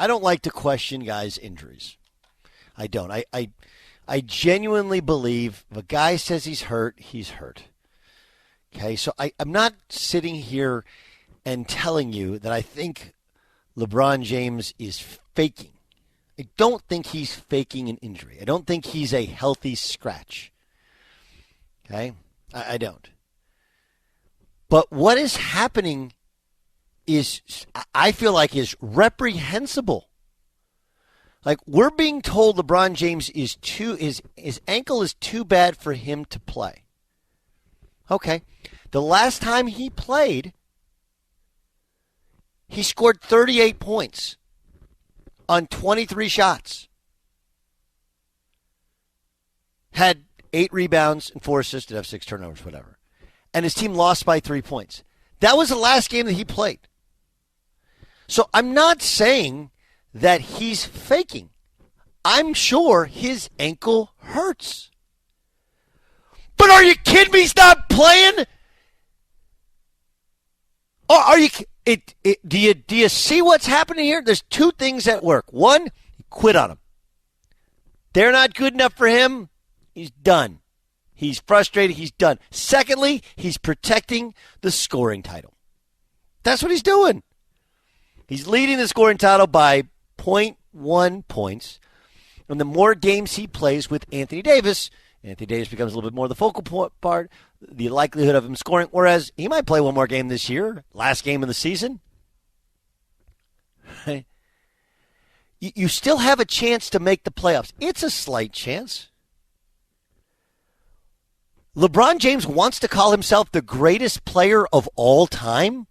I don't like to question guys' injuries. I don't. I genuinely believe if a guy says he's hurt, he's hurt. Okay, so I'm not sitting here and telling you that I think LeBron James is faking. I don't think he's faking an injury. I don't think he's a healthy scratch. Okay? I don't. But what is happening is, I feel like, is reprehensible. Like, we're being told LeBron James his ankle is too bad for him to play. Okay. The last time he played, he scored 38 points on 23 shots. Had 8 rebounds and 4 assists, did have 6 turnovers, whatever. And his team lost by 3 points. That was the last game that he played. So I'm not saying that he's faking. I'm sure his ankle hurts. But are you kidding me? He's not playing? Or are you? Do you see what's happening here? There's 2 things at work. One, you quit on him. They're not good enough for him. He's done. He's frustrated. He's done. Secondly, he's protecting the scoring title. That's what he's doing. He's leading the scoring title by 0.1 points. And the more games he plays with Anthony Davis becomes a little bit more the focal part, the likelihood of him scoring, whereas he might play one more game this year, last game of the season. You still have a chance to make the playoffs. It's a slight chance. LeBron James wants to call himself the greatest player of all time.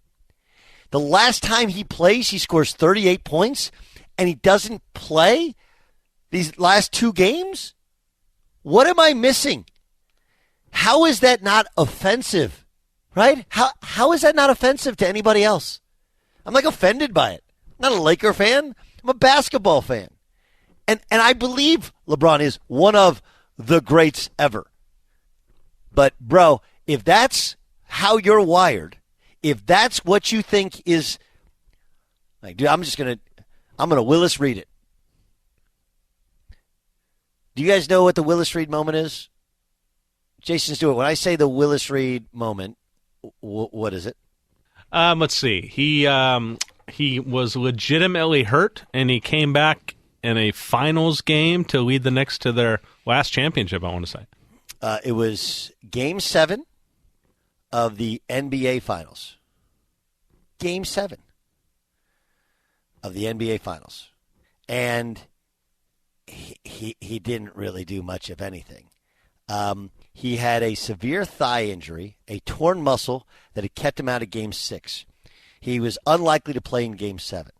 The last time he plays, he scores 38 points, and he doesn't play these last 2 games? What am I missing? How is that not offensive? Right? How is that not offensive to anybody else? I'm like offended by it. I'm not a Laker fan. I'm a basketball fan. And I believe LeBron is one of the greats ever. But, bro, if that's how you're wired, if that's what you think is, like, dude, I'm gonna Willis Reed it. Do you guys know what the Willis Reed moment is? Jason Stewart, when I say the Willis Reed moment, what is it? Let's see. He was legitimately hurt, and he came back in a finals game to lead the Knicks to their last championship, I want to say. It was Game 7 of the NBA Finals. Game 7 of the NBA Finals. And he didn't really do much of anything. He had a severe thigh injury, a torn muscle that had kept him out of Game 6. He was unlikely to play in Game 7.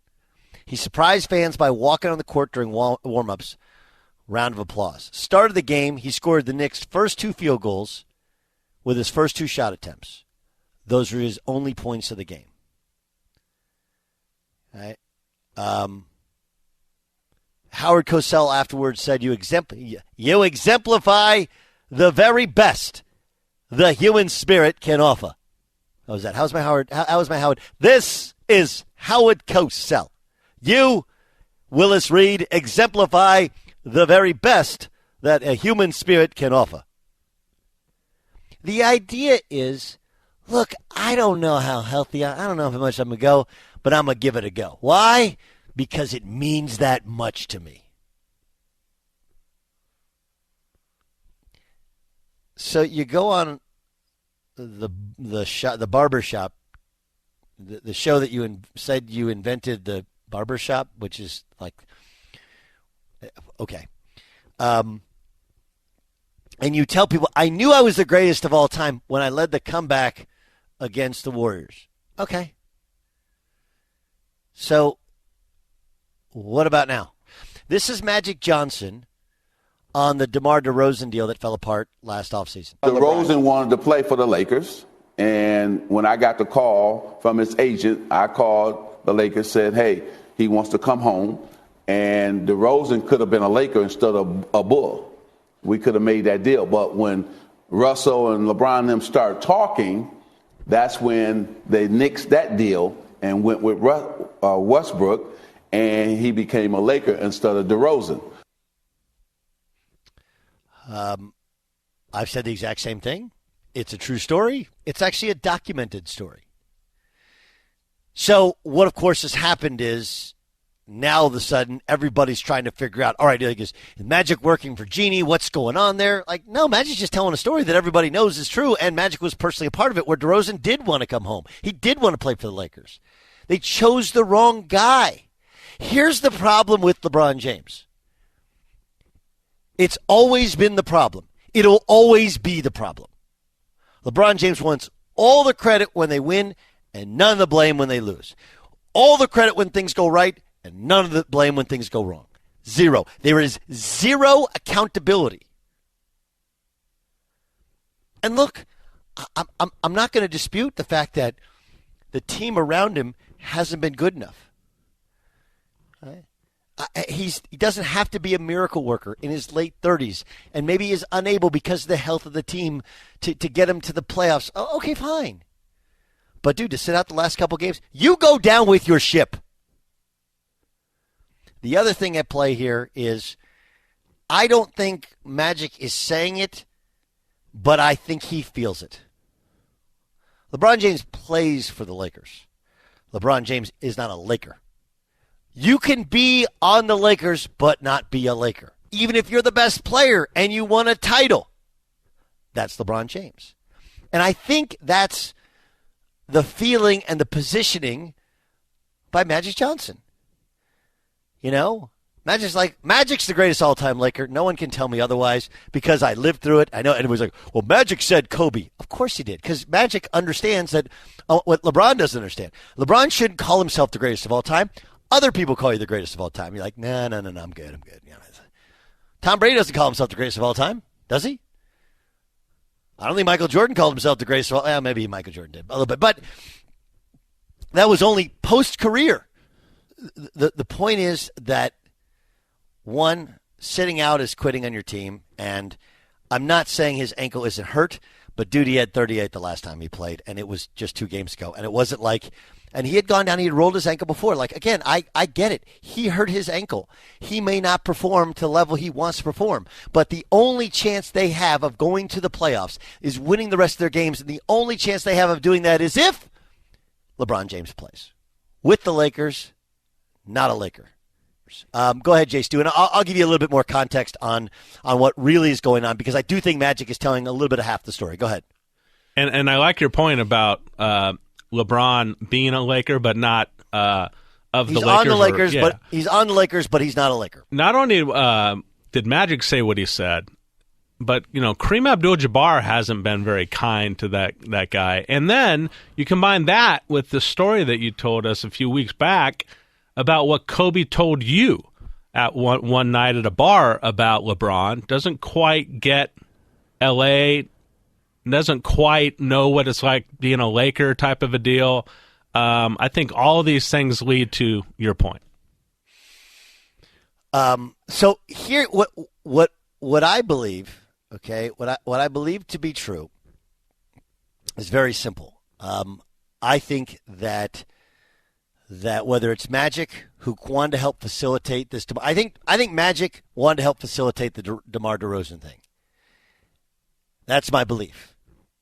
He surprised fans by walking on the court during warm-ups. Round of applause. Started the game, he scored the Knicks' first 2 field goals with his first 2 shot attempts. Those were his only points of the game. All right. Howard Cosell afterwards said, you exemplify the very best the human spirit can offer. How was that? How's my Howard? How was my Howard? This is Howard Cosell. You, Willis Reed, exemplify the very best that a human spirit can offer. The idea is, look, I don't know how healthy I don't know how much I'm going to go, but I'm going to give it a go. Why? Because it means that much to me. So you go on the barber shop, the show that you said you invented the barber shop, which is like, okay. And you tell people, I knew I was the greatest of all time when I led the comeback against the Warriors. Okay. So what about now? This is Magic Johnson on the Demar Derozan deal that fell apart last offseason. Derozan wanted to play for the Lakers, and when I got the call from his agent, I called the Lakers, said, hey, he wants to come home, and Derozan could have been a Laker instead of a Bull. We could have made that deal. But when Russell and LeBron and them start talking, that's when they nixed that deal and went with Westbrook. and he became a Laker instead of DeRozan. I've said the exact same thing. It's a true story. It's actually a documented story. So what, of course, has happened is now all of a sudden everybody's trying to figure out, all right, is Magic working for Genie? What's going on there? Like, no, Magic's just telling a story that everybody knows is true, and Magic was personally a part of it, where DeRozan did want to come home. He did want to play for the Lakers. They chose the wrong guy. Here's the problem with LeBron James. It's always been the problem. It'll always be the problem. LeBron James wants all the credit when they win and none of the blame when they lose. All the credit when things go right and none of the blame when things go wrong. Zero. There is zero accountability. And look, I'm not going to dispute the fact that the team around him hasn't been good enough. Right? He doesn't have to be a miracle worker in his late 30s, and maybe he is unable because of the health of the team to get him to the playoffs. Oh, okay, fine. But, dude, to sit out the last couple games, you go down with your ship. The other thing at play here is I don't think Magic is saying it, but I think he feels it. LeBron James plays for the Lakers. LeBron James is not a Laker. You can be on the Lakers but not be a Laker. Even if you're the best player and you won a title. That's LeBron James. And I think that's the feeling and the positioning by Magic Johnson. You know, Magic's the greatest all-time Laker. No one can tell me otherwise because I lived through it. I know everybody's like, well, Magic said Kobe. Of course he did, because Magic understands that what LeBron doesn't understand. LeBron shouldn't call himself the greatest of all time. Other people call you the greatest of all time. You're like, no, I'm good. You know, Tom Brady doesn't call himself the greatest of all time, does he? I don't think Michael Jordan called himself the greatest of all time. Maybe Michael Jordan did a little bit, but that was only post-career. The point is that, one, sitting out is quitting on your team, and I'm not saying his ankle isn't hurt, but dude, he had 38 the last time he played, and it was just 2 games ago, and it wasn't like... And he had gone down, he had rolled his ankle before. Like, again, I get it. He hurt his ankle. He may not perform to the level he wants to perform. But the only chance they have of going to the playoffs is winning the rest of their games. And the only chance they have of doing that is if LeBron James plays. With the Lakers, not a Laker. Go ahead, Jay Stu, and I'll give you a little bit more context on what really is going on, because I do think Magic is telling a little bit of half the story. Go ahead. And I like your point about LeBron being a Laker, but not of the Lakers. He's on the Lakers, but he's on the Lakers, but he's not a Laker. Not only did Magic say what he said, but Kareem Abdul-Jabbar hasn't been very kind to that guy. And then you combine that with the story that you told us a few weeks back about what Kobe told you at one night at a bar about LeBron. Doesn't quite get L.A., doesn't quite know what it's like being a Laker type of a deal. I think all of these things lead to your point. So here, what I believe, okay, what I believe to be true is very simple. I think that whether it's Magic who wanted to help facilitate this, I think Magic wanted to help facilitate the Demar Derozan thing. That's my belief.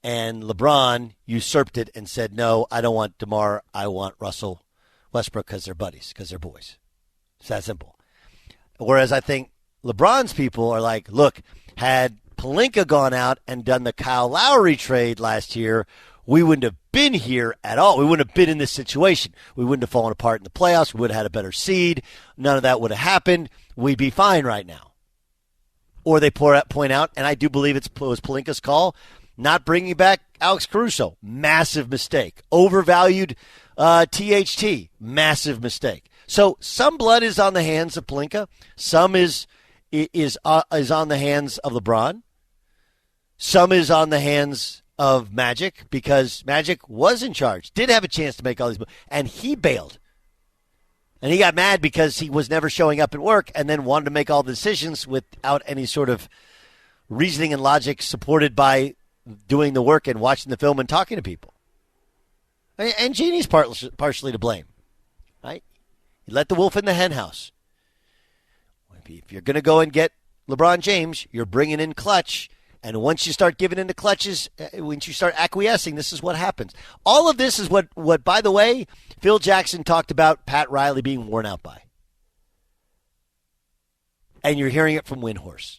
And LeBron usurped it and said, no, I don't want DeMar. I want Russell Westbrook because they're buddies, because they're boys. It's that simple. Whereas I think LeBron's people are like, look, had Pelinka gone out and done the Kyle Lowry trade last year, we wouldn't have been here at all. We wouldn't have been in this situation. We wouldn't have fallen apart in the playoffs. We would have had a better seed. None of that would have happened. We'd be fine right now. Or they point out, and I do believe it was Pelinka's call, not bringing back Alex Caruso. Massive mistake. Overvalued THT. Massive mistake. So some blood is on the hands of Pelinka. Some is on the hands of LeBron. Some is on the hands of Magic, because Magic was in charge, did have a chance to make all these moves, and he bailed. And he got mad because he was never showing up at work and then wanted to make all the decisions without any sort of reasoning and logic supported by doing the work and watching the film and talking to people. And Genie's partially to blame, right? You let the wolf in the hen house. If you're going to go and get LeBron James, you're bringing in clutch. And once you start giving into clutches, once you start acquiescing, this is what happens. All of this is what by the way, Phil Jackson talked about Pat Riley being worn out by. And you're hearing it from Windhorst.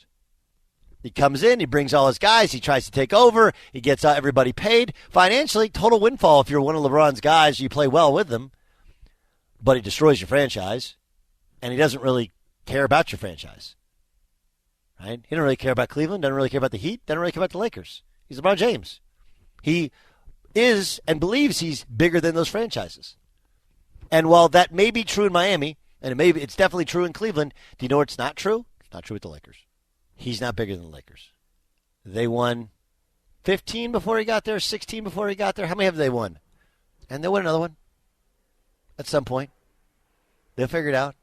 He comes in, he brings all his guys, he tries to take over, he gets everybody paid. Financially, total windfall if you're one of LeBron's guys, you play well with them. But he destroys your franchise, and he doesn't really care about your franchise. Right? He doesn't really care about Cleveland, doesn't really care about the Heat, doesn't really care about the Lakers. He's LeBron James. He is and believes he's bigger than those franchises. And while that may be true in Miami, and it's definitely true in Cleveland, do you know what's not true? It's not true with the Lakers. He's not bigger than the Lakers. They won 15 before he got there, 16 before he got there. How many have they won? And they'll win another one at some point. They'll figure it out.